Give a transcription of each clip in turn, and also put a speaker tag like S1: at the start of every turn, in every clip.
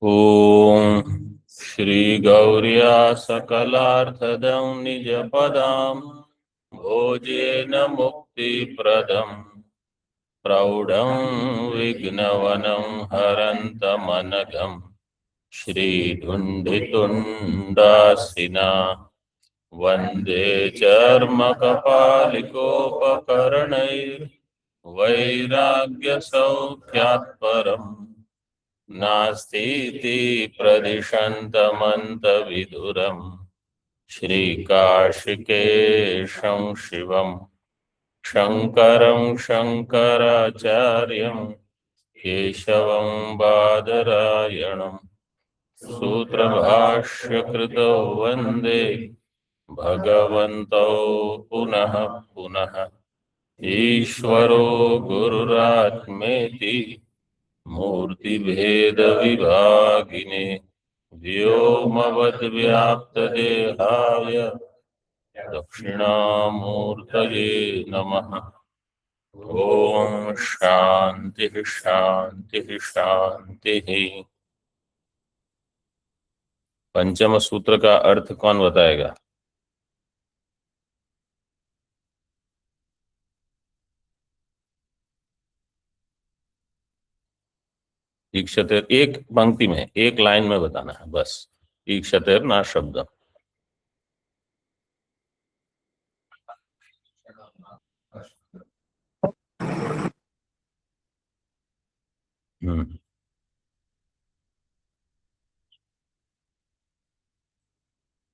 S1: ओम श्री गौर्या सकलार्थदं निजपदां भोजेन मुक्तिप्रदं प्रौढं विघ्नवनं हरन्तमनघं श्रीधुण्डितुण्डासिना वन्दे चर्मकपालिकोपकरणैर्वैराग्यसौख्यात्परम् नास्तीति प्रदिशन्तमन्तविदुरम् श्रीकाशिकेशं शिवं शङ्करं शङ्कराचार्यं केशवं बादरायणं सूत्रभाष्यकृतौ वन्दे भगवन्तौ पुनः पुनः ईश्वरो गुरुरात्मेति मूर्तिभेदविभागिने व्योमवद्व्याप्तदेहाय दक्षिणामूर्तये नमः। ओम शांति शांति शांति। पंचम सूत्र का अर्थ कौन बताएगा? ईक्षतेर, एक पंक्ति में, एक लाइन में बताना है बस। ईक्षतेर ना शब्द।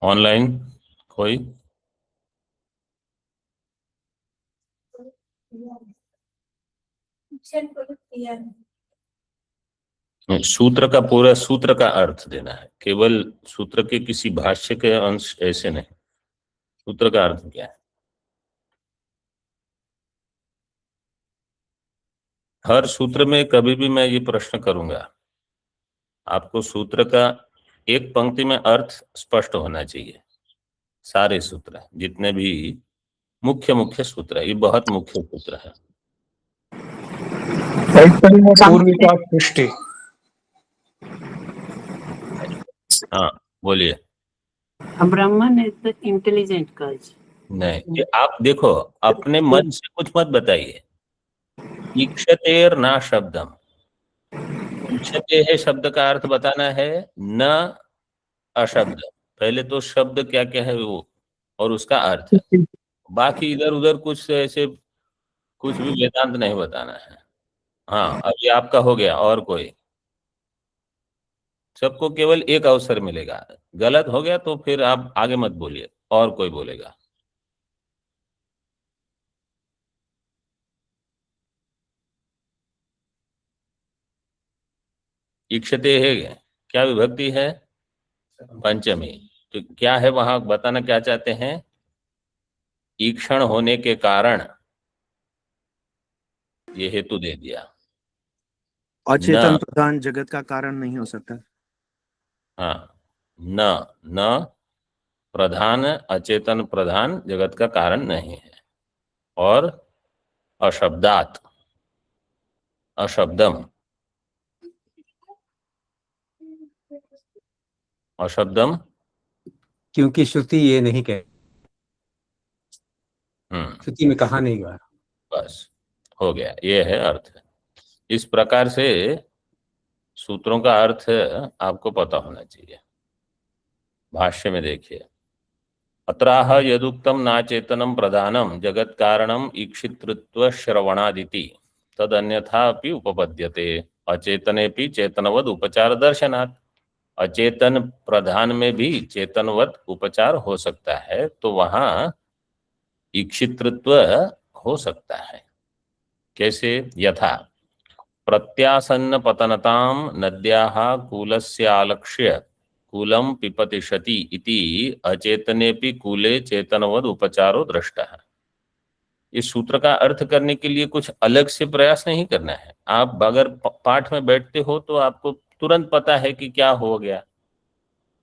S1: ऑनलाइन कोई? सूत्र का पूरा सूत्र का अर्थ देना है, केवल सूत्र के किसी भाष्य के अंश ऐसे नहीं। सूत्र का अर्थ क्या है? हर सूत्र में कभी भी मैं ये प्रश्न करूंगा, आपको सूत्र का एक पंक्ति में अर्थ स्पष्ट होना चाहिए। सारे सूत्र जितने भी मुख्य मुख्य सूत्र है, ये बहुत मुख्य सूत्र है।
S2: पूर्विका सृष्टि।
S1: हाँ बोलिए।
S3: ब्राह्मण इज द इंटेलिजेंट गर्ल्स।
S1: नहीं, ये आप देखो, अपने मन से कुछ मत बताइए। ईक्षतेर ना शब्दम, ईक्षते है शब्द का अर्थ बताना है, न अशब्द। पहले तो शब्द क्या क्या है वो और उसका अर्थ है, बाकी इधर उधर कुछ ऐसे कुछ भी वेदांत नहीं बताना है। हाँ अभी आपका हो गया, और कोई? सबको केवल एक अवसर मिलेगा, गलत हो गया तो फिर आप आगे मत बोलिए, और कोई बोलेगा। इक्षते है क्या विभक्ति है? पंचमी। तो क्या है वहां, बताना क्या चाहते हैं? ईक्षण होने के कारण ये हेतु दे दिया।
S2: अचेतन प्रधान जगत का कारण नहीं हो सकता।
S1: हाँ, न न प्रधान, अचेतन प्रधान जगत का कारण नहीं है। और अशब्दात, अशब्दम, अशब्दम,
S4: क्योंकि श्रुति ये नहीं कह, श्रुति में कहा नहीं गया।
S1: बस हो गया, ये है अर्थ। इस प्रकार से सूत्रों का अर्थ आपको पता होना चाहिए। भाष्य में देखिए, अत्राह यदुक्तम नाचेतनम प्रधानम जगत कारणम ईक्षितृत्व श्रवणादिति तदन्यथापि उपपद्यते अचेतनेपि चेतनवद उपचार दर्शनात्। अचेतन प्रधान में भी चेतनवत उपचार हो सकता है, तो वहां ईक्षितृत्व हो सकता है। कैसे? यथा प्रत्यासन्न पतनताम नद्याः कूलस्यालक्ष्य कूलम पिपतिशति इति अचेतनेपि कूले चेतनवद उपचारो दृष्टः। इस सूत्र का अर्थ करने के लिए कुछ अलग से प्रयास नहीं करना है। आप अगर पाठ में बैठते हो तो आपको तुरंत पता है कि क्या हो गया,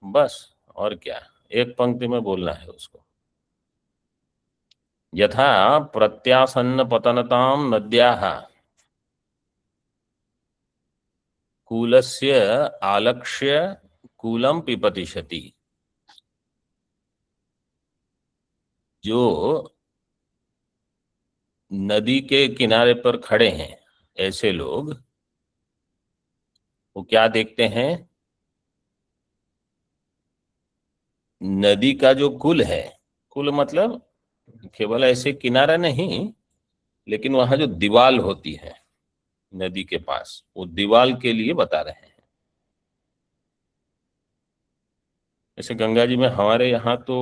S1: बस। और क्या, एक पंक्ति में बोलना है उसको। यथा प्रत्यासन्न पतनताम नद्याः कूलस्य आलक्ष्य कूलम पिपतिशति। जो नदी के किनारे पर खड़े हैं ऐसे लोग, वो क्या देखते हैं? नदी का जो कुल है, कुल मतलब केवल ऐसे किनारा नहीं, लेकिन वहां जो दीवाल होती है नदी के पास, वो दीवाल के लिए बता रहे हैं। जैसे गंगा जी में हमारे यहाँ तो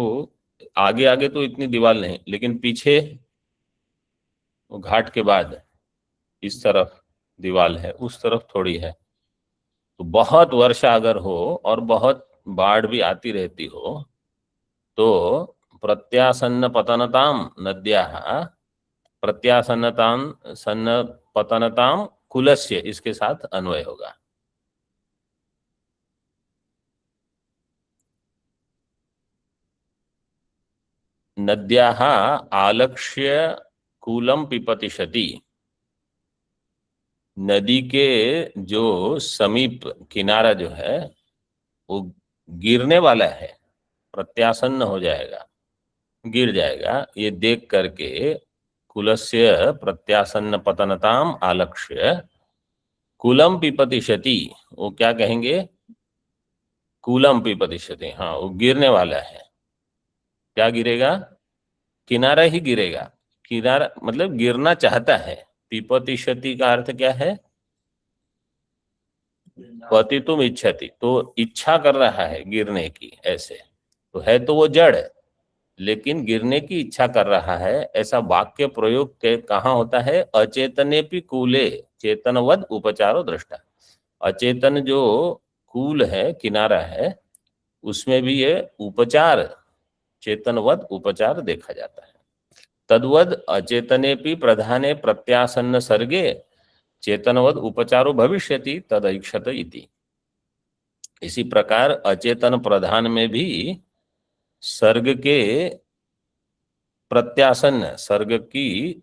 S1: आगे आगे तो इतनी दीवाल नहीं, लेकिन पीछे वो घाट के बाद इस तरफ दीवाल है, उस तरफ थोड़ी है। तो बहुत वर्षा अगर हो और बहुत बाढ़ भी आती रहती हो, तो प्रत्यासन्न पतनताम नद्याः प्रत्यासन्नताम सन्न पतनताम कुलस्य, इसके साथ अन्वय होगा। नद्याः आलक्ष्य कूलम पिपतिशति। नदी के जो समीप किनारा जो है वो गिरने वाला है, प्रत्यासन्न हो जाएगा, गिर जाएगा, ये देख करके कुलस्य प्रत्यासन्न पतनताम आलक्ष्य कुलम पिपतिशति, वो क्या कहेंगे? कुलम पिपतिशति, हाँ वो गिरने वाला है। क्या गिरेगा? किनारा ही गिरेगा। किनारा मतलब गिरना चाहता है। पिपतिशति का अर्थ क्या है? पतितुम इच्छति, तो इच्छा कर रहा है गिरने की, ऐसे तो है तो वो जड़, लेकिन गिरने की इच्छा कर रहा है। ऐसा वाक्य प्रयोग कहाँ होता है? अचेतनेपि कूले चेतनवद उपचारो दृष्टा। अचेतन जो कूल है, किनारा है, उसमें भी ये उपचार, चेतनवद उपचार देखा जाता है। तद्वद अचेतनेपि प्रधाने प्रत्यासन्न सर्गे चेतनवद उपचारो भविष्यति तदैक्षत इति। इसी प्रकार अचेतन प्रधान में भी सर्ग के प्रत्यासन्न, सर्ग की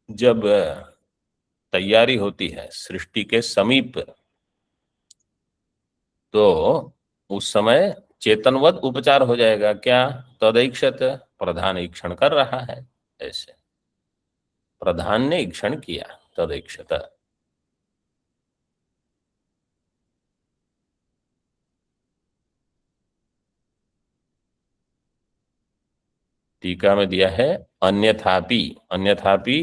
S1: जब तैयारी होती है सृष्टि के समीप, तो उस समय चेतनवद उपचार हो जाएगा। क्या? तदैक्षत, प्रधान ईक्षण कर रहा है, ऐसे प्रधान ने ईक्षण किया, तदैक्षत। टीका में दिया है अन्यथापि। अन्यथापि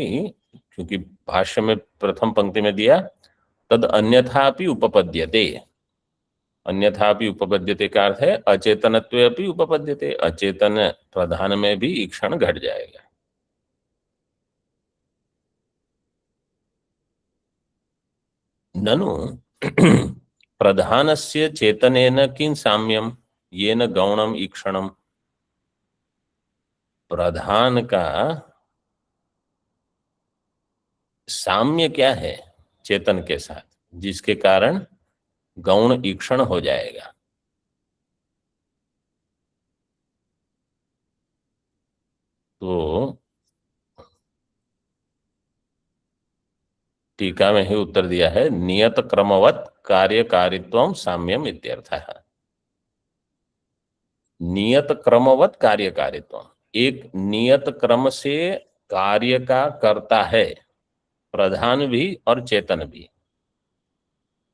S1: क्योंकि भाष्य में प्रथम पंक्ति में दिया, तद अन्यथापि उपपद्यते। अन्यथापि उपपद्यते का अर्थ है अचेतनत्वे अपि उपपद्यते, अचेतन प्रधान में भी ईक्षण घट जाएगा। ननु प्रधानस्य चेतनेन किं साम्यम येन गौणम ईक्षणम। प्रधान का साम्य क्या है चेतन के साथ, जिसके कारण गौण ईक्षण हो जाएगा? तो टीका में ही उत्तर दिया है, नियत क्रमवत कार्यकारित्वम साम्यम इत्यर्थः। नियत क्रमवत कार्यकारित्वम, एक नियत क्रम से कार्य का करता है, प्रधान भी और चेतन भी।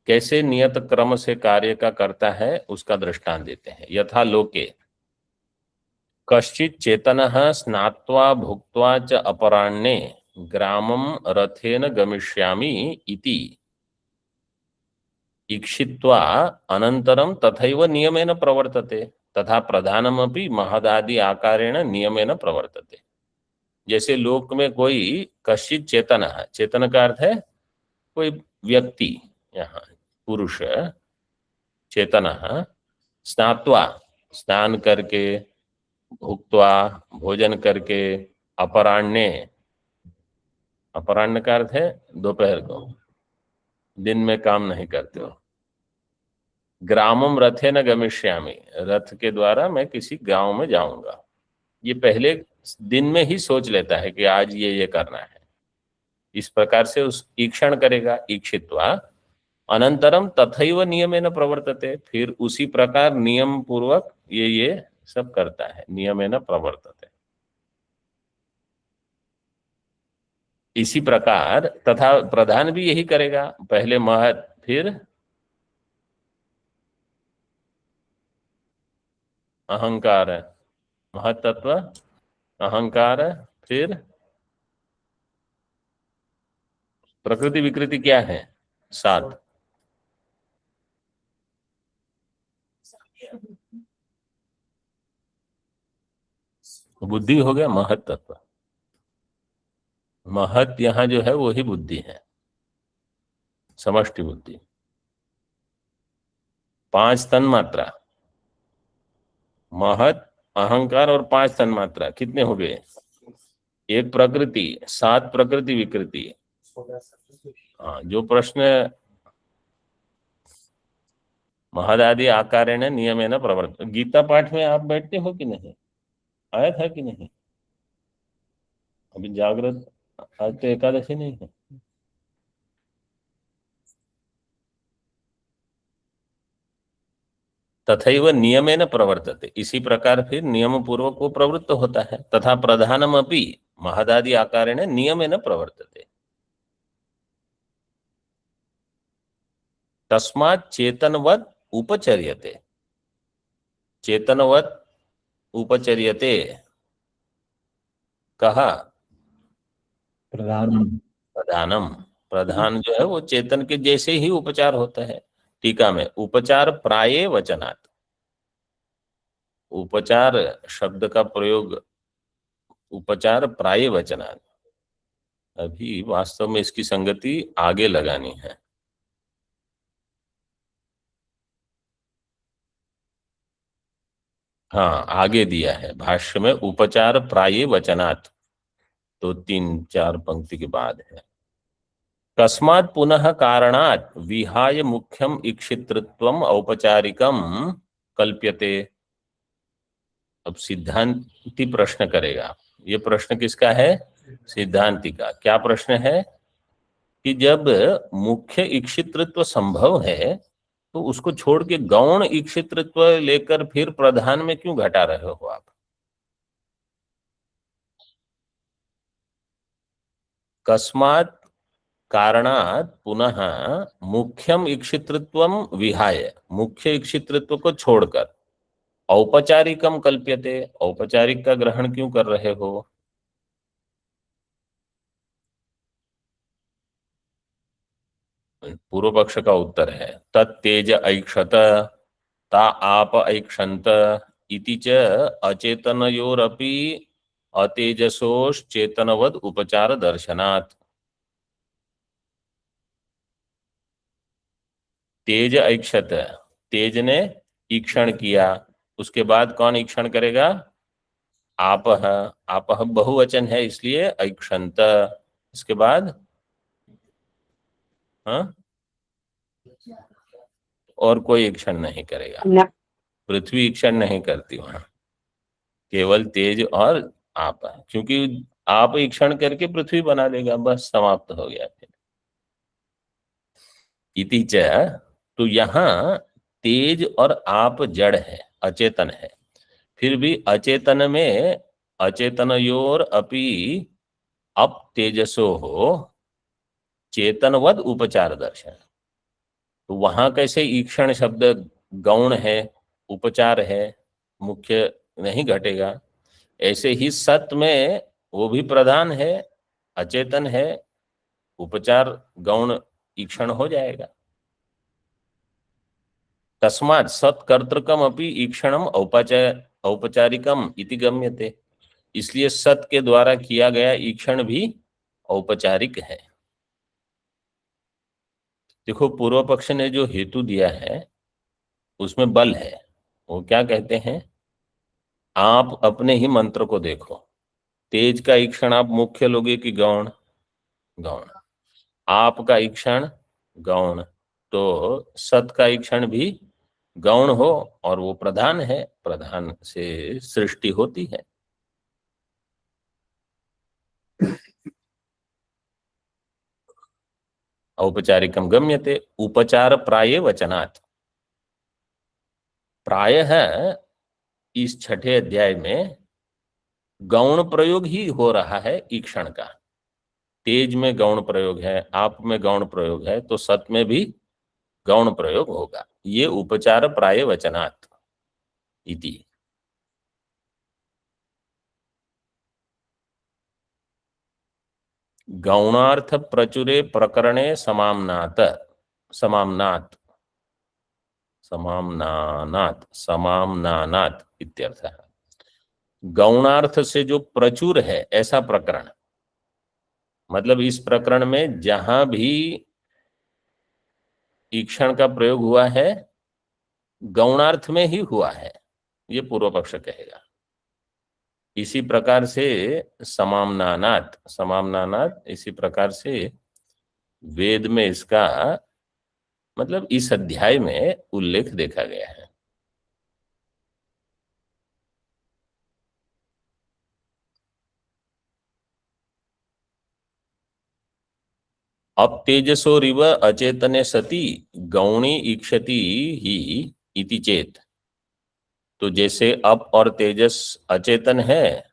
S1: कैसे नियत क्रम से कार्य का करता है उसका दृष्टांत देते हैं। यथा लोके कश्चित् चेतनः स्नात्वा भुक्त्वा च अपराह्णे ग्रामं रथेन गमिष्यामि इति ईक्षित्वा अनन्तरं तथैव नियमेन प्रवर्तते, तथा प्रधानमपि महदादि आकारेण नियमेन प्रवर्तते। जैसे लोक में कोई कश्चित् चेतनः, चेतन का अर्थ है कोई व्यक्ति, यहाँ पुरुष चेतनः, स्नात्वा स्नान करके, भुक्त्वा भोजन करके, अपराह्णे, अपराह्न का अर्थ है दोपहर को, दिन में काम नहीं करते हो। ग्रामम रथेन गमिष्यामि, रथ के द्वारा मैं किसी गांव में जाऊंगा। ये पहले दिन में ही सोच लेता है कि आज ये करना है। इस प्रकार से उस ईक्षण करेगा, ईक्षित्वा अनंतरम तथैव नियमेन प्रवर्तते, फिर उसी प्रकार नियम पूर्वक ये सब करता है, नियमेन प्रवर्तते। इसी प्रकार तथा प्रधान भी यही करेगा, पहले महत्, फिर अहंकार, महत्त्व, अहंकार, फिर प्रकृति विकृति क्या है, 7। बुद्धि हो गया महत्त्व। महत यहाँ जो है वही बुद्धि है, समष्टि बुद्धि। 5 तन्मात्रा, महत, अहंकार और 5 तन्मात्रा कितने हो गए, 1 प्रकृति, 7 प्रकृति विकृति। हाँ, जो प्रश्न महदादि आकारेण नियमेन प्रवर्तते, गीता पाठ में आप बैठते हो कि नहीं, आया था कि नहीं? अभी जागृत, आज तो एकादशी नहीं है। तथैव नियमेन प्रवर्तते, इसी प्रकार फिर नियम पूर्वक वो प्रवृत्त होता है। तथा प्रधानमपि महदादि आकारेण नियमेन प्रवर्तते। तस्मात् चेतनवत् उपचर्यते, चेतनवत् उपचर्यते, कहा
S4: प्रधानम।
S1: प्रधानम, प्रधान जो है वो चेतन के जैसे ही उपचार होता है। टीका में उपचार प्राये वचनात्, उपचार शब्द का प्रयोग उपचार प्राये वचनात्, अभी वास्तव में इसकी संगति आगे लगानी है। हाँ, आगे दिया है भाष्य में उपचार प्राये वचनात्, तो 3-4 पंक्ति के बाद है। कस्मात् पुनः कारणात् विहाय मुख्यम इक्षितृत्वम औपचारिकम कल्प्यते। अब सिद्धांति प्रश्न करेगा, ये प्रश्न किसका है, सिद्धांति का। क्या प्रश्न है कि जब मुख्य इक्षितृत्व संभव है तो उसको छोड़ के गौण इक्षितृत्व लेकर फिर प्रधान में क्यों घटा रहे हो आप? कस्मात् कारणात् पुनः मुख्यम इक्षितृत्वम विहाय, मुख्य इक्षितृत्व को छोड़कर औपचारिकम कल्प्यते, औपचारिक का ग्रहण क्यों कर रहे हो? पूर्व पक्ष का उत्तर है तत्तेज ऐक्षत ता आप ऐक्षन्त इति च अचेतनयोरपि अतेजसोश्चेतनवद उपचार दर्शनात्। तेज ऐक्षत, तेज ने ईक्षण किया, उसके बाद कौन ईक्षण करेगा, आपह, आपह बहुवचन है इसलिए ऐक्षन्त, इसके बाद हाँ, और कोई ईक्षण नहीं करेगा, पृथ्वी ईक्षण नहीं करती वहां, केवल तेज और आप, क्योंकि आप ईक्षण करके पृथ्वी बना देगा, बस समाप्त हो गया फिर। इति च, तो यहाँ तेज और आप जड़ है, अचेतन है, फिर भी अचेतन में अचेतनयोर अपि अप तेजसो हो चेतनवद उपचार दर्शन, तो वहां कैसे ईक्षण शब्द गौण है, उपचार है, मुख्य नहीं घटेगा, ऐसे ही सत में वो भी प्रधान है, अचेतन है, उपचार गौण ईक्षण हो जाएगा। तस्मात् सत्कर्तृकम अपि ईक्षणम औपचारिकम इति गम्यते, इसलिए सत के द्वारा किया गया ईक्षण भी औपचारिक है। देखो पूर्व पक्ष ने जो हेतु दिया है उसमें बल है, वो क्या कहते हैं, आप अपने ही मंत्र को देखो, तेज का ईक्षण आप मुख्य लोगे कि गौण, गौण, आप का ईक्षण गौण, तो सत का ईक्षण भी गौण हो और वो प्रधान है, प्रधान से सृष्टि होती है। औपचारिकम गम्यते उपचार प्राये वचनात्। प्रायः इस छठे अध्याय में गौण प्रयोग ही हो रहा है ईक्षण का। तेज में गौण प्रयोग है, आप में गौण प्रयोग है, तो सत में भी गौण प्रयोग होगा। ये उपचार प्राय वचनात् इति। गौणार्थ प्रचुरे प्रकरणे समाम्नात समाम्नात समाम्नानात समाम्नानात इत्यर्थ है। गौणार्थ से जो प्रचुर है ऐसा प्रकरण, मतलब इस प्रकरण में जहां भी ईक्षण का प्रयोग हुआ है गौणार्थ में ही हुआ है, ये पूर्व पक्ष कहेगा। इसी प्रकार से समाम्नानात समाम्नानात इसी प्रकार से वेद में इसका मतलब इस अध्याय में उल्लेख देखा गया है। अब तेजसोरिव अचेतने सति गौणी ईक्षति ही इति चेत। तो जैसे अप और तेजस अचेतन है,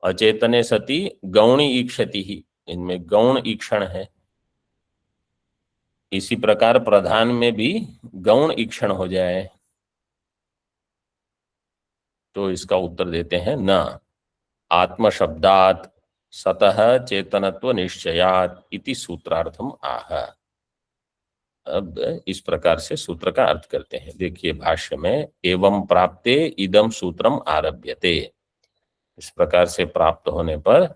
S1: अचेतने सति गौणी ईक्षति ही, इनमें गौण ईक्षण है। इसी प्रकार प्रधान में भी गौण ईक्षण हो जाए तो इसका उत्तर देते हैं न आत्मशब्दात् सतः चेतनत्व निश्चयात् इति सूत्रार्थम आह। अब इस प्रकार से सूत्र का अर्थ करते हैं। देखिए भाष्य में एवं प्राप्ते इदम सूत्रम आरभ्यते, इस प्रकार से प्राप्त होने पर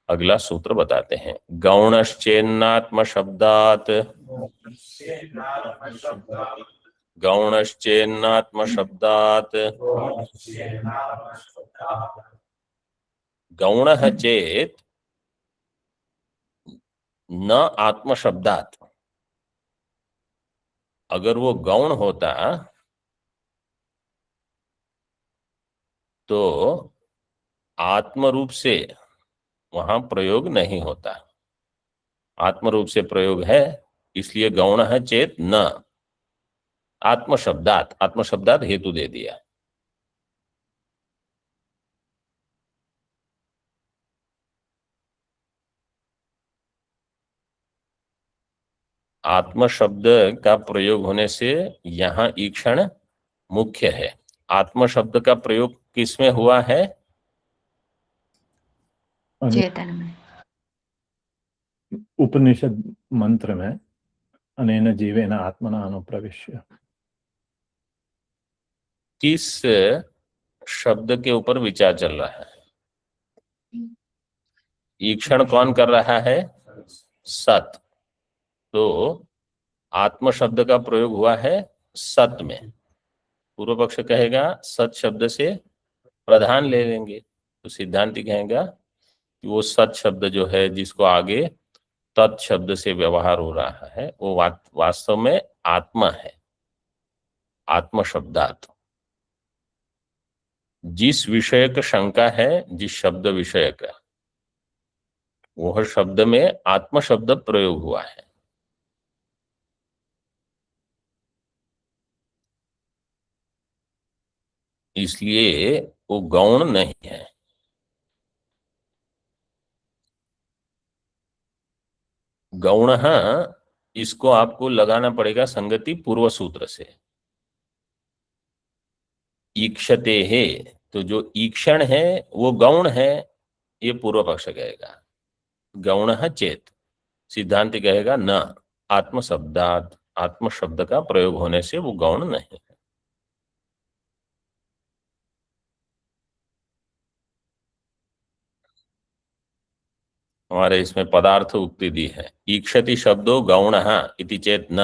S1: अगला सूत्र बताते हैं। गौणश्चेन्नात्म शब्दात् गौणश्चेन्नात्म शब्दात् गौणः चेत न आत्म शब्दात्। अगर वो गौण होता तो आत्म रूप से वहां प्रयोग नहीं होता। आत्म रूप से प्रयोग है, इसलिए गौण है चेत न आत्मशब्दात, आत्मशब्दात हेतु दे दिया। आत्म शब्द का प्रयोग होने से यहां ईक्षण मुख्य है। आत्म शब्द का प्रयोग किसमें हुआ है?
S5: चेतन में,
S6: उपनिषद मंत्र में अनेन जीवेन आत्मना अनुप्रविश्य।
S1: किस शब्द के ऊपर विचार चल रहा है? ईक्षण कौन कर रहा है? सत। तो आत्म शब्द का प्रयोग हुआ है सत में। पूर्व पक्ष कहेगा सत शब्द से प्रधान ले लेंगे, तो सिद्धांति कहेगा कि वो सत शब्द जो है जिसको आगे तत् शब्द से व्यवहार हो रहा है वो वास्तव में आत्मा है। आत्म शब्दात जिस विषय का शंका है, जिस शब्द विषय का, वह शब्द में आत्म शब्द प्रयोग हुआ है। इसलिए वो गौण नहीं है। गौण इसको आपको लगाना पड़ेगा संगति पूर्व सूत्र से। ईक्षते है, तो जो ईक्षण है वो गौण है, ये पूर्व पक्ष कहेगा। गौण चेत, सिद्धांत कहेगा न आत्म शब्दात, आत्म शब्द का प्रयोग होने से वो गौण नहीं है। हमारे इसमें पदार्थ उक्ति दी है। ईक्षति शब्दो गौण इति चेत न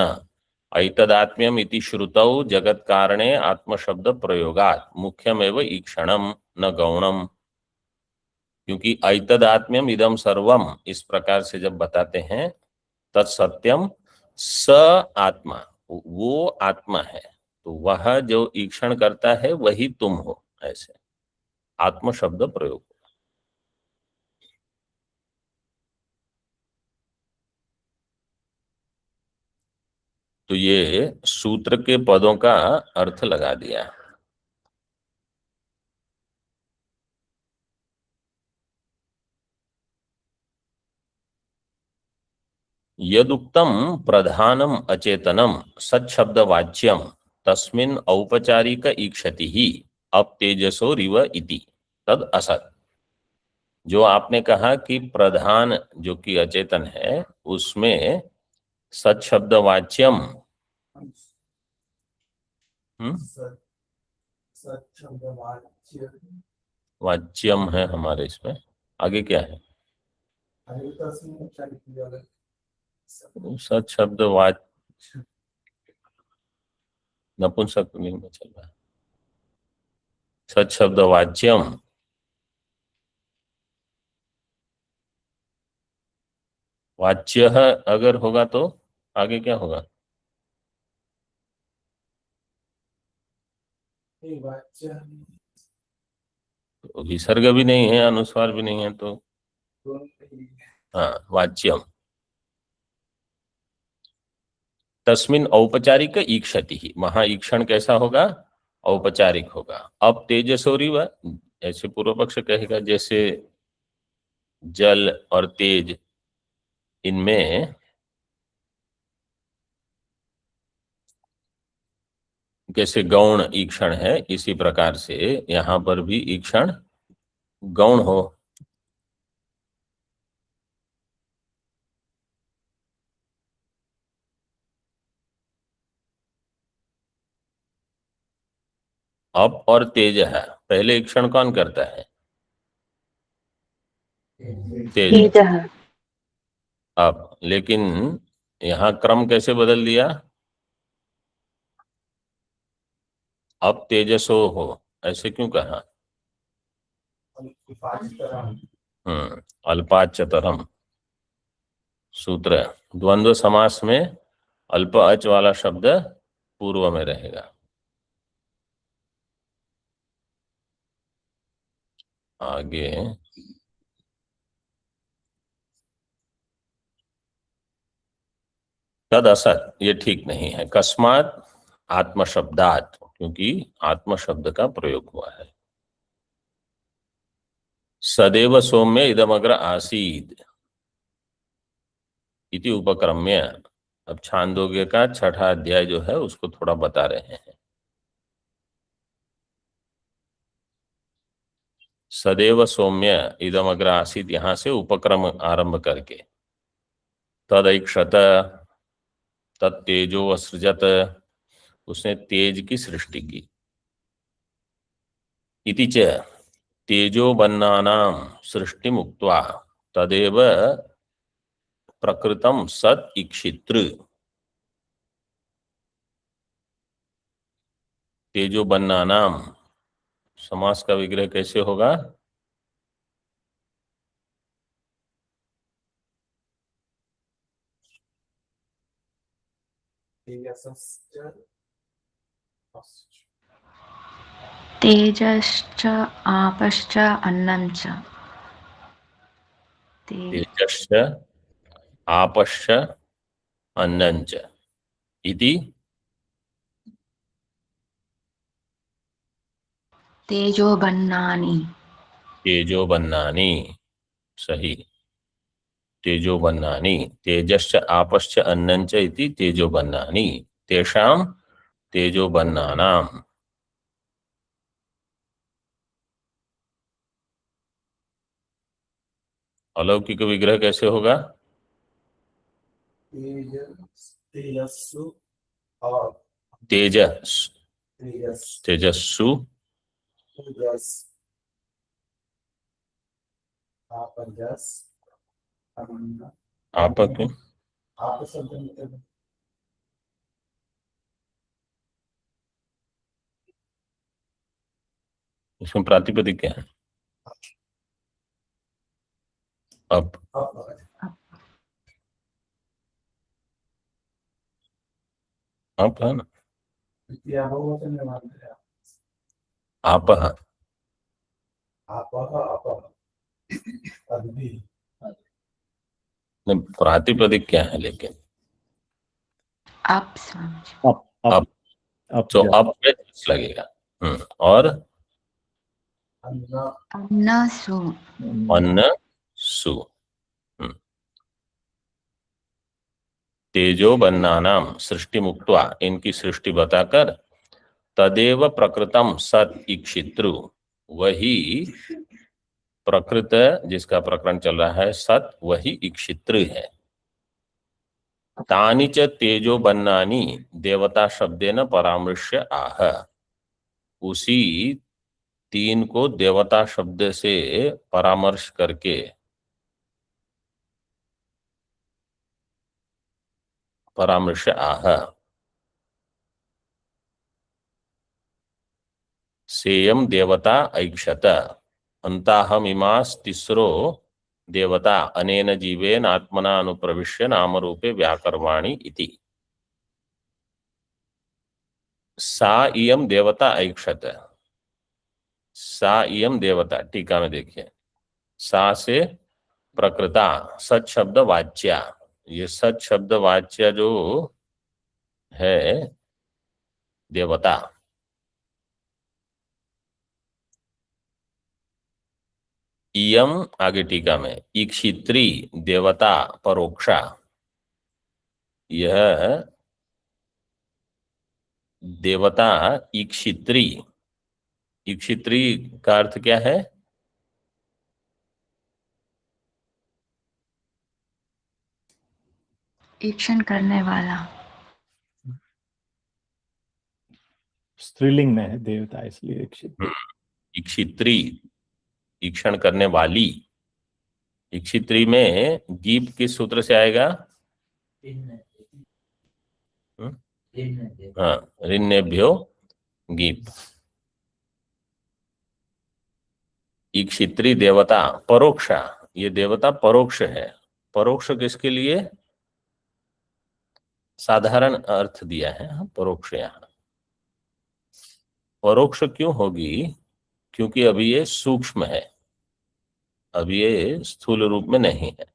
S1: ऐतदात्म्यम इति श्रुतौ जगत कारणे आत्म शब्द प्रयोगात् मुख्यमेव ईक्षणम न गौणम। क्योंकि ऐतदात्म्यम इदम सर्वम इस प्रकार से जब बताते हैं तत्सत्यम स आत्मा, वो आत्मा है, तो वह जो ईक्षण करता है वही तुम हो, ऐसे आत्म शब्द प्रयोग। तो ये सूत्र के पदों का अर्थ लगा दिया। यदुक्तम प्रधानम अचेतनम सच्छब्दवाच्यम तस्मिन् औपचारिक ईक्षति ही अब तेजसो रिव इति तद असत। जो आपने कहा कि प्रधान जो कि अचेतन है उसमें सच्छब्दवाच्यम वाच्यम है हमारे इसमें, आगे क्या है? सच्छब्द वाच्य नपुंसकलिंग में चल रहा है। सच्छब्द वाच्यम वाच्य अगर होगा तो आगे क्या होगा? तो विसर्ग भी नहीं है, अनुस्वार भी नहीं है, तो हाँ वाच्यम। तस्मिन औपचारिक ईक्षति ही, वहां ईक्षण कैसा होगा? औपचारिक होगा। अब तेजसोरी व, ऐसे पूर्व पक्ष कहेगा जैसे जल और तेज इनमें जैसे गौण ईक्षण है, इसी प्रकार से यहां पर भी ईक्षण गौण हो। अप और तेज है, पहले ईक्षण कौन करता है? तेज।
S3: तेजः
S1: अब लेकिन यहां क्रम कैसे बदल दिया? अब तेजसो हो, ऐसे क्यों कहा? अल्पाचतरम सूत्र, द्वंद्व समास में अल्प अच वाला शब्द पूर्व में रहेगा। आगे तद असत, ये ठीक नहीं है। कस्मात आत्मशब्दात, क्योंकि आत्म शब्द का प्रयोग हुआ है। सदैव सौम्य इदमग्र आसीद इति उपक्रम्य। अब छांदोग्य का छठा अध्याय जो है उसको थोड़ा बता रहे हैं। सदैव सौम्य इदमग्र आसीद, यहां से उपक्रम आरंभ करके तदैक्षत तत्तेजो असृजत, उसने तेज की सृष्टि की। इति च तेजो बन्नानां सृष्टि मुक्त्वा तदेव प्रकृतम सत इक्षित्र। तेजो बन्नानाम समास का विग्रह कैसे होगा?
S5: तेजश्च आपश्च अन्नं च
S1: तेजश्च आपश्च अन्नंच इति
S5: तेजो बन्नानि
S1: तेजो बन्नानि। सही, तेजो बन्नानि। तेजश्च आपश्च अन्नंच इति तेजो बन्नानि, तेषां तेजो बन्नानाम। अलौकिक विग्रह कैसे होगा? तेजस तेजस्सु आप क्यों? इसमें प्रातिपदिक क्या है? अब आप है ना, आप प्रातिपदिक क्या है लेकिन?
S5: अप स्वामी जी।
S6: अप अप
S1: अप।
S6: अप
S1: तो
S6: जा-
S1: अप में लगेगा। और
S5: अन्न सु
S1: अन्न सु। तेजो बन्नानाम सृष्टि मुक्त्वा, इनकी सृष्टि बताकर, तदेव प्रकृतम सत इक्षित्रु, वही प्रकृत जिसका प्रकरण चल रहा है सत, वही इक्षित्र है। तानि च तेजो बन्नानि देवता शब्देन परामृश्य आह, उसी तीन को देवता शब्द से परामर्श करके परामर्श आह। सेयम देवता ऐक्षत अंताहमिमास तिस्रो देवता अनेन जीवेन आत्मना अनुप्रविश्य नाम रूपे व्याकर्माणि इति। सा इयम देवता ऐक्षत, सा इयम देवता, टीका में देखिए, सा से प्रकृता सत शब्द वाच्या, ये सत शब्द वाच्या जो है देवता, इयम आगे टीका में इक्षित्री देवता परोक्षा, यह देवता इक्षित्री, इक्षित्री का अर्थ क्या है?
S5: ईक्षण करने वाला।
S6: स्त्रीलिंग में है देवता, इसलिए इक्षित्र।
S1: इक्षित्री, ईक्षण करने वाली। इक्षित्री में गीप किस सूत्र से आएगा? हाँ, ऋन्नेभ्यो गीप। इक्षित्री देवता परोक्षा, ये देवता परोक्ष है। परोक्ष किसके लिए? साधारण अर्थ दिया है परोक्ष। यहाँ परोक्ष क्यों होगी? क्योंकि अभी ये सूक्ष्म है, अभी ये स्थूल रूप में नहीं है,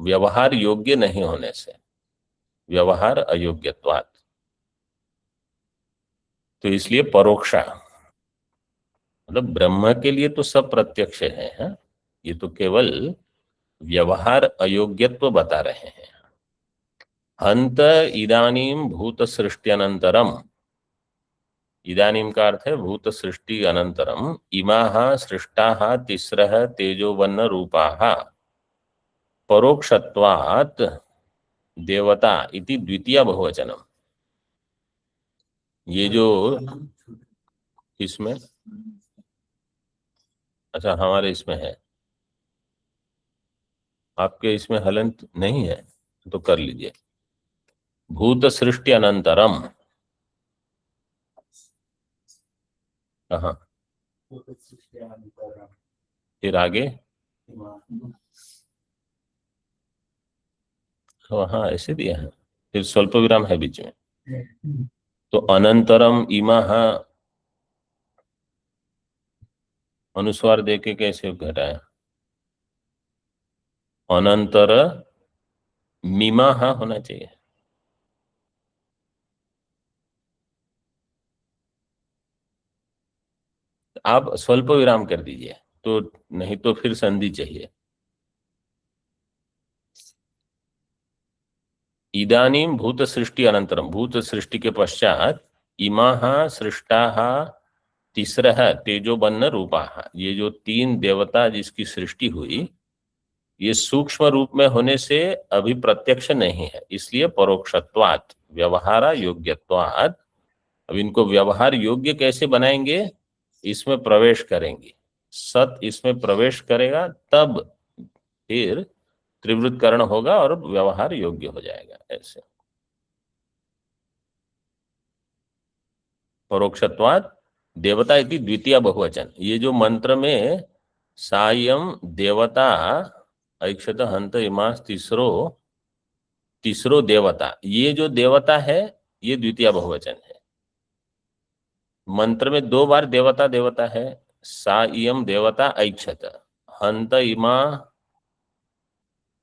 S1: व्यवहार योग्य नहीं होने से, व्यवहार अयोग्यत्वात्, तो इसलिए परोक्षा। मतलब ब्रह्म के लिए तो सब प्रत्यक्ष है, हाँ? ये तो केवल व्यवहार अयोग्यत्व बता रहे हैं। हंत इदानीम भूत सृष्टि अनंतरम, इदानीम का अर्थ है भूत सृष्टि अनंतरम, इमाः सृष्टाः तिस्रः तेजोवन्न रूपाः परोक्षत्वात् देवता इति द्वितीय बहुवचनम। ये जो इसमें, अच्छा हमारे इसमें है, आपके इसमें हलंत नहीं है तो कर लीजिए। भूत सृष्टि अनंतरम, कहाँ? फिर आगे वहाँ ऐसे दिया है, फिर स्वल्प विराम है बीच में, तो अनंतरम इमाः अनुस्वार देके कैसे घटाया? अनंतर मीमाः होना चाहिए। आप स्वल्प विराम कर दीजिए, तो नहीं तो फिर संधि चाहिए। इदानीम भूत सृष्टि अनंतरम, भूत सृष्टि के पश्चात, इमाः सृष्टाः तीसरा तेजोबन्न रूपाः, ये जो तीन देवता जिसकी सृष्टि हुई, ये सूक्ष्म रूप में होने से अभी प्रत्यक्ष नहीं है, इसलिए परोक्षत्वात् व्यवहार योग्यत्वात्। अब इनको व्यवहार योग्य कैसे बनाएंगे? इसमें प्रवेश करेंगे, सत इसमें प्रवेश करेगा, तब फिर त्रिवृत्करण होगा और व्यवहार योग्य हो जाएगा। ऐसे परोक्षत्वात् देवता इति द्वितीय बहुवचन। ये जो मंत्र में सायम देवता ऐक्षत हंत इमास तीसरो देवता, ये जो देवता है ये द्वितीय बहुवचन है। मंत्र में दो बार देवता देवता है, सा इयम देवता ऐक्षत, हंत इमा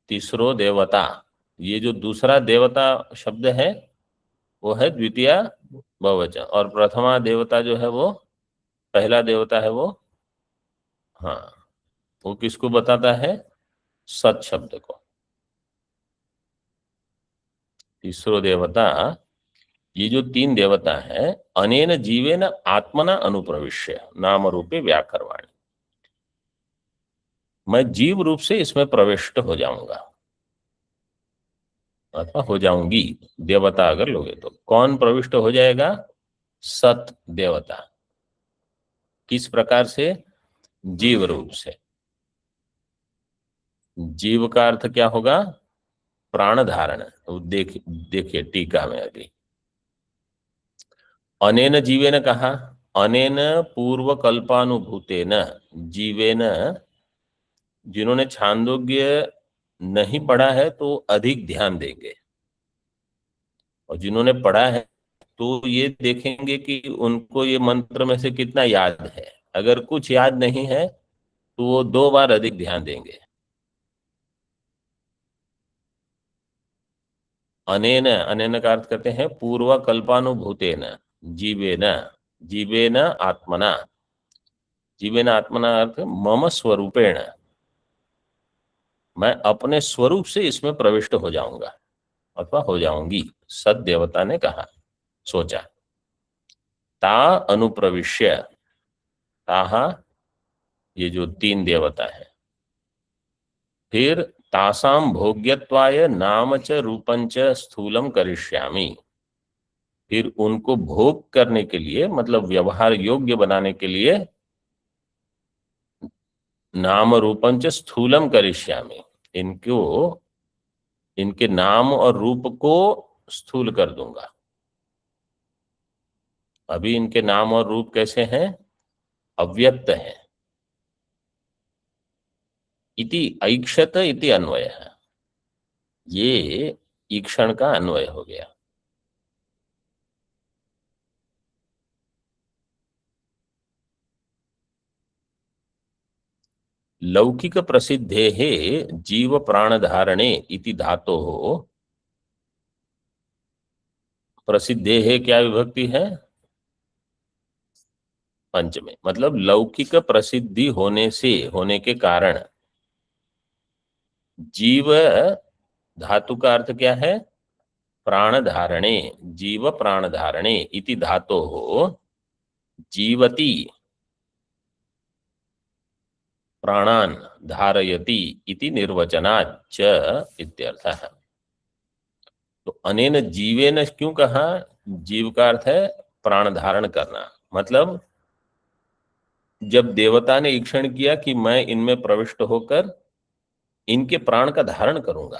S1: तीसरो देवता, ये जो दूसरा देवता शब्द है वो है द्वितीया बहुवचन, और प्रथमा देवता जो है वो, पहला देवता है वो, हाँ, वो किसको बताता है? सत शब्द को। तीसरो देवता, ये जो तीन देवता है, अनेन जीवेन आत्मना अनुप्रविश्य नाम रूपे व्याकरवाणी, मैं जीव रूप से इसमें प्रविष्ट हो जाऊंगा अथवा हो जाऊंगी। देवता अगर लोगे तो कौन प्रविष्ट हो जाएगा? सत देवता। किस प्रकार से? जीव रूप से। जीव का अर्थ क्या होगा? प्राण धारण। देखिए टीका में अभी अनेन जीवेन कहा, अनेन पूर्व कल्पानुभूतेन जीवेन, जिन्होंने छांदोग्य नहीं पढ़ा है तो अधिक ध्यान देंगे, और जिन्होंने पढ़ा है तो ये देखेंगे कि उनको ये मंत्र में से कितना याद है। अगर कुछ याद नहीं है तो वो 2 बार अधिक ध्यान देंगे। अनेन, अनेन का अर्थ करते हैं पूर्व कल्पानुभूतेन जीवेन, जीवेन आत्मना, जीवेन आत्मना अर्थ मम स्वरूपेण, मैं अपने स्वरूप से इसमें प्रविष्ट हो जाऊंगा अथवा हो जाऊंगी। सत देवता ने कहा, सोचा। ता अनुप्रविश्य, ताहा ये जो तीन देवता है, फिर तासाम भोग्यत्वाय नाम च रूपं च स्थूलम करिष्यामि, फिर उनको भोग करने के लिए, मतलब व्यवहार योग्य बनाने के लिए, नाम रूपं च स्थूलम करिष्यामि, इनको, इनके नाम और रूप को स्थूल कर दूंगा। अभी इनके नाम और रूप कैसे हैं? अव्यक्त हैं। इति ऐक्षत इति अन्वय है, ये ईक्षण का अन्वय हो गया। लौकिक प्रसिद्धेः जीव प्राणधारणे इति धातोः, प्रसिद्धेः क्या विभक्ति है? पंचमे, मतलब लौकिक प्रसिद्धि होने से, होने के कारण, जीव धातु का अर्थ क्या है? प्राण धारणे, जीव प्राण धारणे इति धातोः जीवति प्राणान धारयति इति निर्वचनात् च इत्यर्थः। तो अनेन जीवेन क्यों कहा? जीव का अर्थ है प्राण धारण करना, मतलब जब देवता ने ईक्षण किया कि मैं इनमें प्रविष्ट होकर इनके प्राण का धारण करूंगा,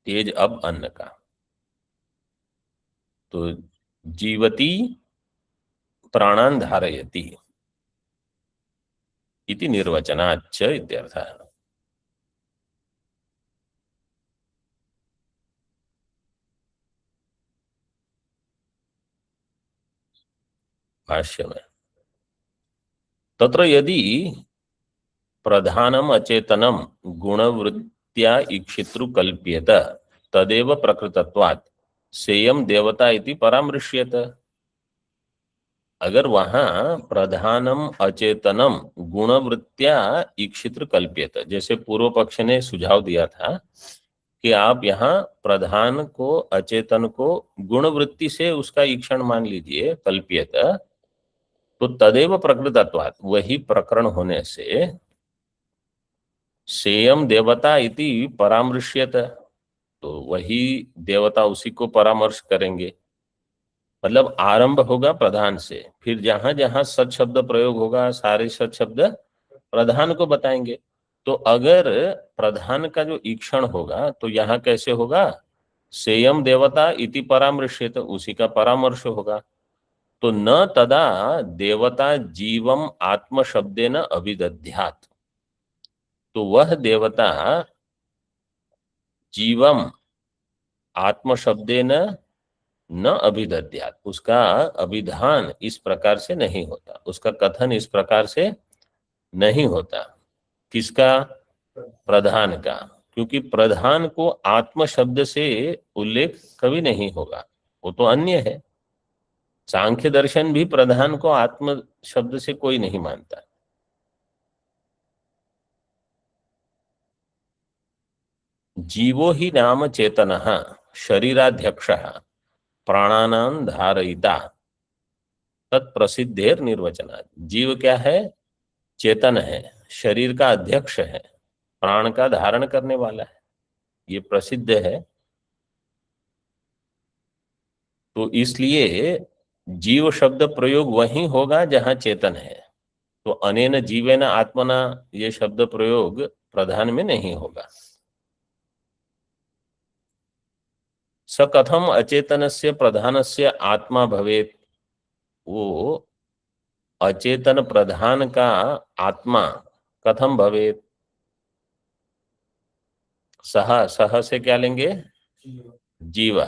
S1: तेज अब अन्न का, तो जीवती प्राणान धारयति इति निर्वचनात् च इत्यर्थः। भाष्य में तत्र यदि प्रधानम अचेतनम गुणवृत्त्या ईक्षितृ कल्प्येत तदेव प्रकृतत्वात् सेयम देवता इति परामृश्येत। अगर वहां प्रधानम अचेतनम गुणवृत्त्या ईक्षितृ कल्प्येत, जैसे पूर्व पक्ष ने सुझाव दिया था कि आप यहाँ प्रधान को, अचेतन को गुणवृत्ति से उसका ईक्षण मान लीजिए, कल्प्येत, तो तदेव प्रकृतत्वात्, वही प्रकरण होने से सेयम देवता इति परामृश्यत, तो वही देवता उसी को परामर्श करेंगे। मतलब आरंभ होगा प्रधान से, फिर जहां जहां सत शब्द प्रयोग होगा सारे सत शब्द प्रधान को बताएंगे। तो अगर प्रधान का जो ईक्षण होगा तो यहाँ कैसे होगा? सेयम देवता इति परामृश्यत, उसी का परामर्श होगा। तो न तदा देवता जीवम आत्म शब्देन अभिदध्यात्, तो वह देवता जीवम आत्म शब्देन न अभिदध्यात्, उसका अभिधान इस प्रकार से नहीं होता, उसका कथन इस प्रकार से नहीं होता। किसका? प्रधान का। क्योंकि प्रधान को आत्म शब्द से उल्लेख कभी नहीं होगा, वो तो अन्य है। सांख्य दर्शन भी प्रधान को आत्म शब्द से कोई नहीं मानता। जीवो ही नाम चेतनः शरीराध्यक्षः प्राणानां धारयिता तत्प्रसिद्धेर निर्वचनात्। जीव क्या है? चेतन है, शरीर का अध्यक्ष है, प्राण का धारण करने वाला है, ये प्रसिद्ध है। तो इसलिए जीव शब्द प्रयोग वहीं होगा जहां चेतन है। तो अनेन जीवेन आत्मना ये शब्द प्रयोग प्रधान में नहीं होगा। स कथम अचेतनस्य प्रधानस्य आत्मा भवेत्, वो अचेतन प्रधान का आत्मा कथम भवेत्। सह, सह से क्या लेंगे? जीव।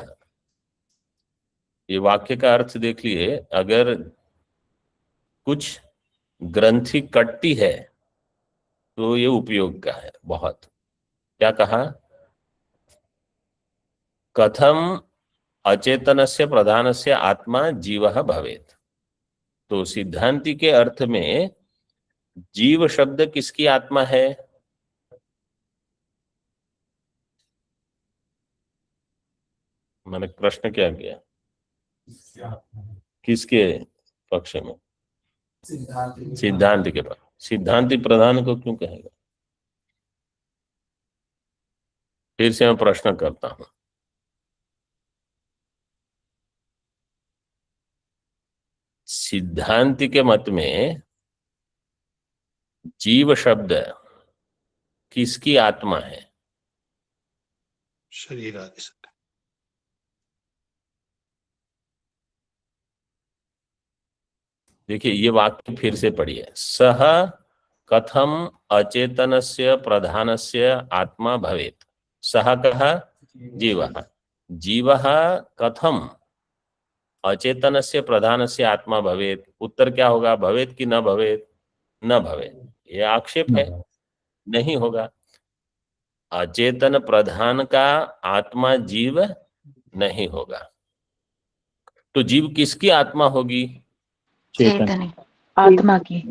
S1: ये वाक्य का अर्थ देख लिए, अगर कुछ ग्रंथि कटती है तो ये उपयोग का है बहुत। क्या कहा? कथम अचेतनस्य प्रधानस्य आत्मा जीवः भवेत्। तो सिद्धांति के अर्थ में जीव शब्द किसकी आत्मा है? मैंने प्रश्न क्या किया? किसके पक्ष में? सिद्धांत के पक्ष। सिद्धांति प्रधान को क्यों कहेगा? फिर से मैं प्रश्न करता हूं। सिद्धांति के मत में जीव शब्द किसकी आत्मा है?
S2: शरीर आदि से।
S1: देखिए ये वाक्य फिर से पढ़िए। सह कथम अचेतनस्य प्रधानस्य आत्मा भवेत्। सह कहा? जीवः। जीवः कथम अचेतनस्य प्रधानस्य आत्मा भवेत्। उत्तर क्या होगा? भवेत् कि न भवेत्? न भवेत्। ये आक्षेप है, नहीं होगा। अचेतन प्रधान का आत्मा जीव नहीं होगा। तो जीव किसकी आत्मा होगी?
S5: चेतन
S3: आत्मा की,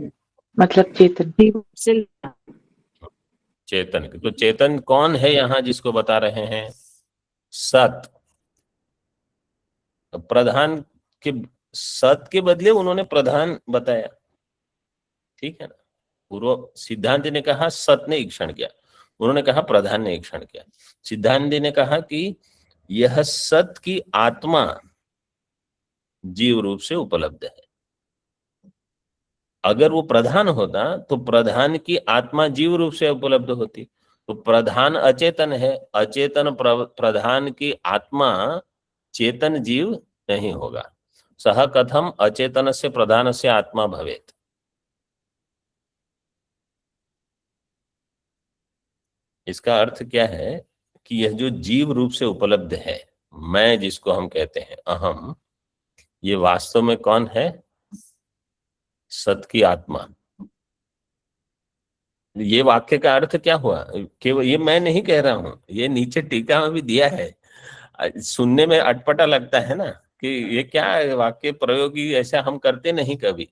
S3: मतलब चेतन।
S1: चेतन की। तो चेतन कौन है यहाँ जिसको बता रहे हैं? सत। प्रधान के, सत के बदले उन्होंने प्रधान बताया, ठीक है ना। पूर्व सिद्धांत ने कहा सत ने ईक्षण किया, उन्होंने कहा प्रधान ने ईक्षण किया। सिद्धांत ने कहा कि यह सत की आत्मा जीव रूप से उपलब्ध है। अगर वो प्रधान होता तो प्रधान की आत्मा जीव रूप से उपलब्ध होती। तो प्रधान अचेतन है, अचेतन प्रधान की आत्मा चेतन जीव नहीं होगा। सह कथम अचेतन से प्रधान से आत्मा भवेत्। इसका अर्थ क्या है कि यह जो जीव रूप से उपलब्ध है, मैं जिसको हम कहते हैं अहम, ये वास्तव में कौन है? सत की आत्मा। ये वाक्य का अर्थ क्या हुआ? केवल ये मैं नहीं कह रहा हूं, ये नीचे टीका में भी दिया है। सुनने में अटपटा लगता है ना कि ये क्या वाक्य प्रयोगी, ऐसा हम करते नहीं कभी।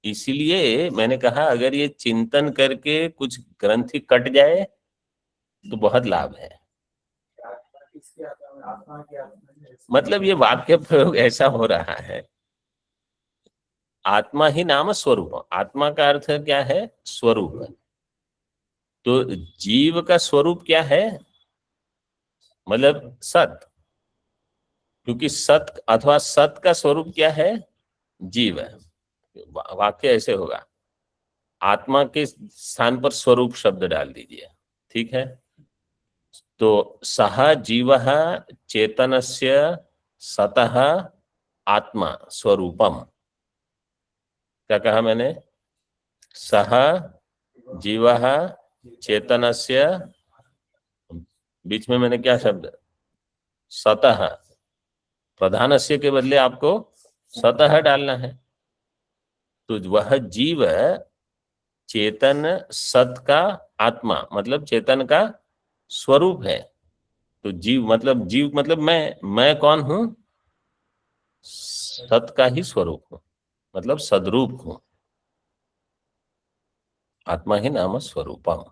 S1: इसीलिए मैंने कहा अगर ये चिंतन करके कुछ ग्रंथि कट जाए तो बहुत लाभ है। मतलब ये वाक्य प्रयोग ऐसा हो रहा है, आत्मा ही नाम स्वरूप। आत्मा का अर्थ क्या है? स्वरूप। तो जीव का स्वरूप क्या है? मतलब सत। क्योंकि सत अथवा सत का स्वरूप क्या है? जीव है। वाक्य ऐसे होगा, आत्मा के स्थान पर स्वरूप शब्द डाल दीजिए, ठीक है। तो सह जीवः चेतनस्य सतः आत्मा स्वरूपम। क्या कहा मैंने? सह जीवः चेतनस्य, बीच में मैंने क्या शब्द? सतः। प्रधानस्य के बदले आपको सतः डालना है। तो वह जीव चेतन सत का आत्मा, मतलब चेतन का स्वरूप है। तो जीव मतलब मैं कौन हूं? सत का ही स्वरूप हूं, मतलब सदरूप हूं। आत्मा ही नाम स्वरूपम।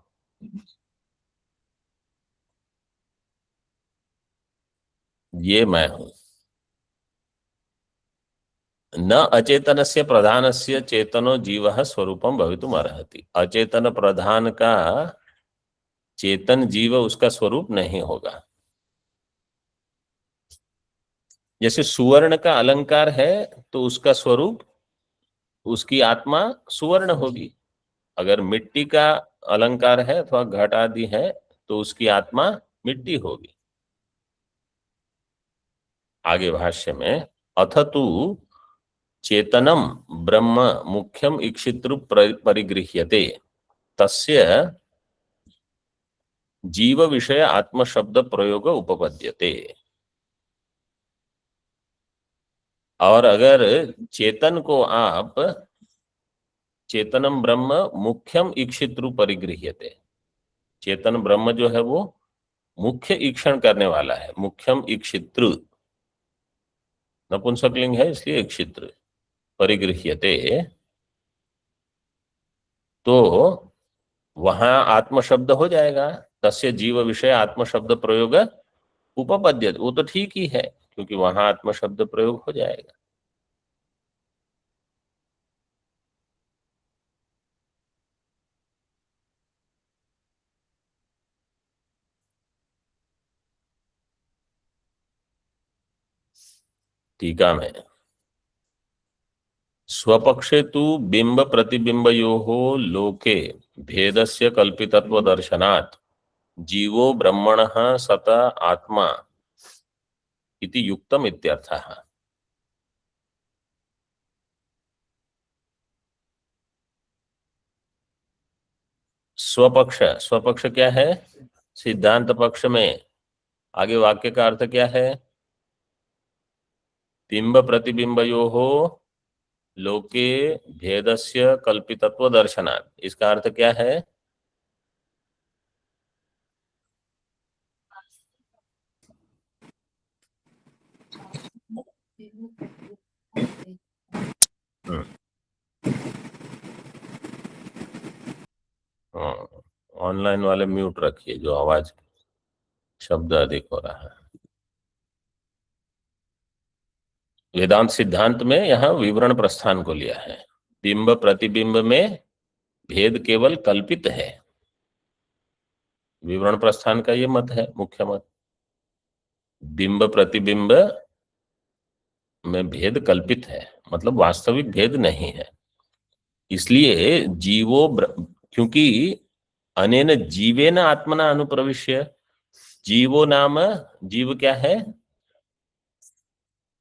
S1: ये मैं हूं। न अचेतनस्य प्रधानस्य चेतनो जीवः स्वरूपम भवितुम अर्हति। अचेतन प्रधान का चेतन जीव उसका स्वरूप नहीं होगा। जैसे सुवर्ण का अलंकार है तो उसका स्वरूप, उसकी आत्मा सुवर्ण होगी। अगर मिट्टी का अलंकार है अथवा घट आदि है तो उसकी आत्मा मिट्टी होगी। आगे भाष्य में अथ तु चेतनम ब्रह्म मुख्यम इक्षितृ परिगृह्यते तस्य जीव विषय आत्म शब्द प्रयोग उपपद्यते। और अगर चेतन को आप चेतनम ब्रह्म मुख्यम इक्षितृ परिगृह्यते, चेतन ब्रह्म जो है वो मुख्य ईक्षण करने वाला है। मुख्यम इक्षितृ नपुंसकलिंग है इसलिए इक्षितृ परिगृह्यते, तो वहां आत्म शब्द हो जाएगा। तस्य जीव विषय आत्म शब्द प्रयोग उपपद्यते, वो तो ठीक ही है क्योंकि वहां आत्म शब्द प्रयोग हो जाएगा। टीका में स्वपक्षे तु बिंब प्रतिबिंबयोः लोके भेदस्य कल्पितत्व दर्शनात् जीवो ब्रह्मणः सत आत्मा इति युक्तम इत्यर्थः। स्वपक्ष, स्वपक्ष क्या है? सिद्धांत पक्ष में आगे वाक्य का अर्थ क्या है? बिंब प्रतिबिंबयोः लोके भेदस्य कल्पितत्व दर्शनात्, इसका अर्थ क्या है? ऑनलाइन वाले म्यूट रखिए, जो आवाज शब्द अधिक हो रहा है। वेदांत सिद्धांत में यहाँ विवरण प्रस्थान को लिया है। बिंब प्रतिबिंब में भेद केवल कल्पित है। विवरण प्रस्थान का ये मत है, मुख्य मत। बिंब प्रतिबिंब में भेद कल्पित है, मतलब वास्तविक भेद नहीं है। इसलिए क्योंकि अनेन जीवेन आत्मना अनुप्रविश्य, जीवो नाम, जीव क्या है?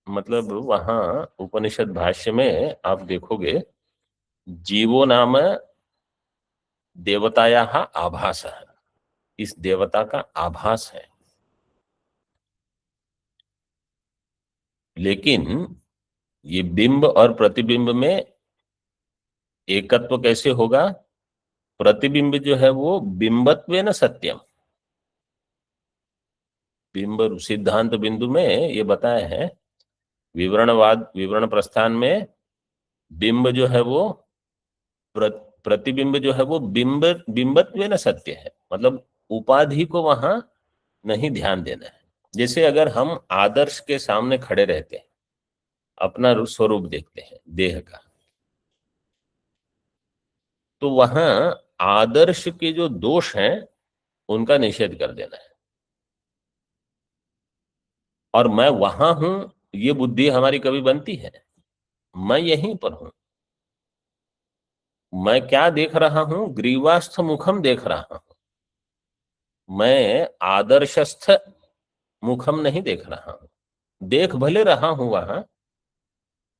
S1: मतलब वहां उपनिषद भाष्य में आप देखोगे जीवो नाम देवताया आभास है, इस देवता का आभास है। लेकिन ये बिंब और प्रतिबिंब में एकत्व कैसे होगा? प्रतिबिंब जो है वो बिंबत्वेन सत्यम, बिंब सिद्धांत बिंदु में ये बताया है। विवरण प्रस्थान में बिंब जो है वो प्रतिबिंब जो है वो बिंबत्वेन सत्य है, मतलब उपाधि को वहां नहीं ध्यान देना है। जैसे अगर हम आदर्श के सामने खड़े रहते हैं, अपना स्वरूप देखते हैं देह का, तो वहां आदर्श के जो दोष हैं उनका निषेध कर देना है। और मैं वहां हूं, ये बुद्धि हमारी कभी बनती है? मैं यहीं पर हूं। मैं क्या देख रहा हूं? ग्रीवास्थ मुखम देख रहा हूं। मैं आदर्शस्थ मुखम नहीं देख रहा हूं। देख भले रहा हूं वहां,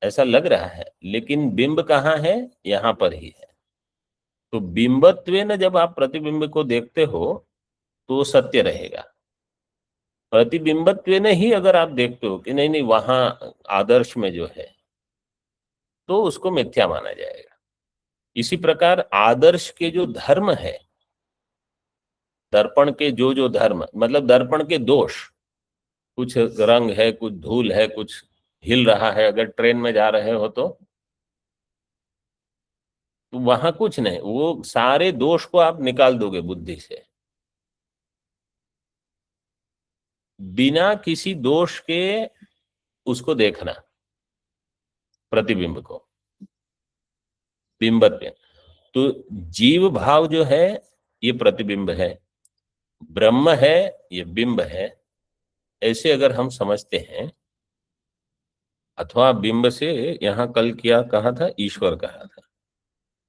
S1: ऐसा लग रहा है, लेकिन बिंब कहाँ है? यहां पर ही है। तो बिंबत्वेन जब आप प्रतिबिंब को देखते हो तो सत्य रहेगा। प्रतिबिंबत्वेन ही अगर आप देखते हो कि नहीं नहीं वहां आदर्श में जो है, तो उसको मिथ्या माना जाएगा। इसी प्रकार आदर्श के जो धर्म है दर्पण के जो जो धर्म, मतलब दर्पण के दोष, कुछ रंग है, कुछ धूल है, कुछ हिल रहा है, अगर ट्रेन में जा रहे हो तो वहां कुछ नहीं, वो सारे दोष को आप निकाल दोगे बुद्धि से, बिना किसी दोष के उसको देखना, प्रतिबिंब को, बिंबत पे। तो जीव भाव जो है ये प्रतिबिंब है, ब्रह्म है ये बिंब है, ऐसे अगर हम समझते हैं, अथवा बिंब से यहां कल क्या कहा था, ईश्वर कहा था,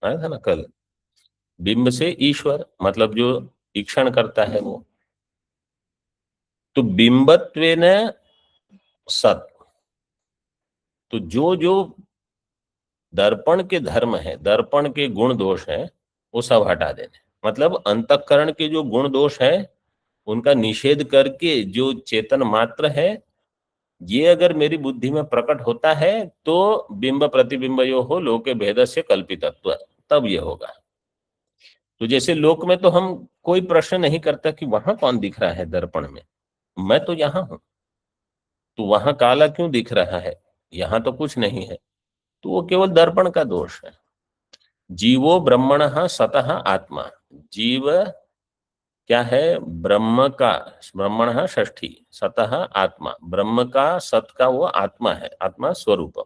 S1: आया था ना कल, बिंब से ईश्वर मतलब जो ईक्षण करता है वो, तो बिंबत्वेन सत, तो जो जो दर्पण के धर्म है, दर्पण के गुण दोष है, वो सब हटा देने, मतलब अंतःकरण के जो गुण दोष है उनका निषेध करके जो चेतन मात्र है, ये अगर मेरी बुद्धि में प्रकट होता है तो बिंब प्रतिबिंब यो हो लोके भेदस्य कल्पितत्व, तब ये होगा। तो जैसे लोक में तो हम कोई प्रश्न नहीं करता कि वहां कौन दिख रहा है दर्पण में, मैं तो यहां हूं, तो वहां काला क्यों दिख रहा है, यहां तो कुछ नहीं है, तो वो केवल दर्पण का दोष है। जीवो ब्रह्मणः सतः आत्मा, जीव क्या है, ब्रह्म का, ब्रह्मणः षष्ठी, सतः आत्मा, ब्रह्म का, सत का वो आत्मा है, आत्मा स्वरूपम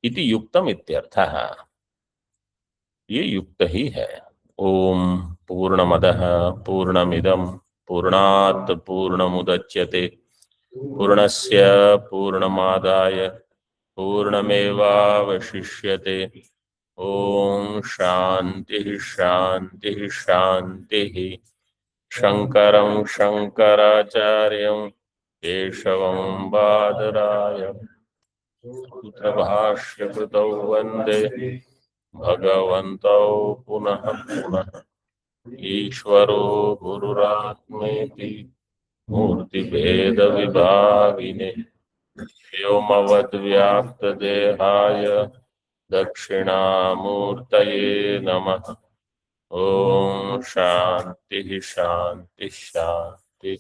S1: इति युक्तम इत्यर्थः, ये युक्त ही है। ओम पूर्णमदः पूर्णमिदं पूर्णात् पूर्णमुदच्यते पूर्णस्य पूर्णमादाय पूर्णमेवावशिष्यते। ओम शांति शांति शांति। शंकरं शंकराचार्यं केशवं बादरायणं सूत्रभाष्यकृतौ वन्दे भगवन्तौ पुनः पुनः। ईश्वरो गुरुरात्मेति मूर्तिभेदविभागिने व्योमवद्व्याप्तदेहाय दक्षिणामूर्तये नमः। ओम शांति शांति शांति।